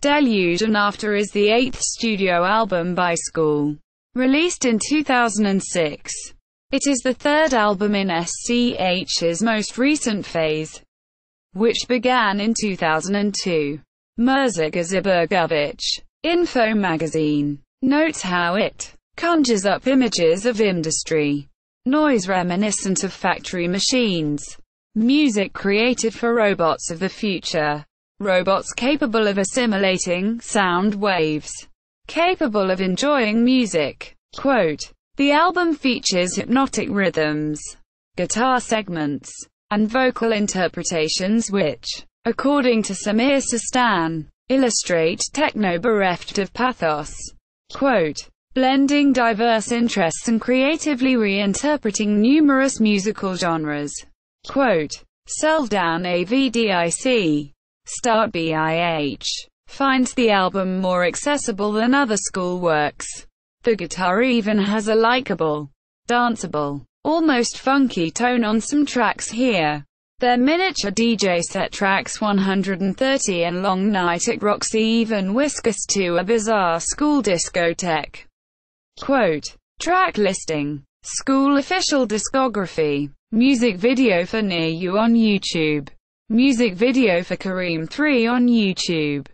Deluge and After is the 8th studio album by School, released in 2006. It is the third album in SCH's most recent phase, which began in 2002. Mirza Gazibegović, Info magazine, notes how it conjures up images of industry noise reminiscent of factory machines, music created for robots of the future, robots capable of assimilating sound waves, capable of enjoying music. Quote, "The album features hypnotic rhythms, guitar segments, and vocal interpretations which, according to Samir Šestan, illustrate techno bereft of pathos." Quote, "Blending diverse interests and creatively reinterpreting numerous musical genres." Quote, Selvedin Avdić, Start BIH, finds the album more accessible than other School works. The guitar even has a likeable, danceable, almost funky tone on some tracks here. Their miniature DJ set tracks 130 and Long Night at Roxy even whisk us to a bizarre School discotheque. Quote, track listing, School official discography, music video for Near You on YouTube, music video for Kareem 3 on YouTube.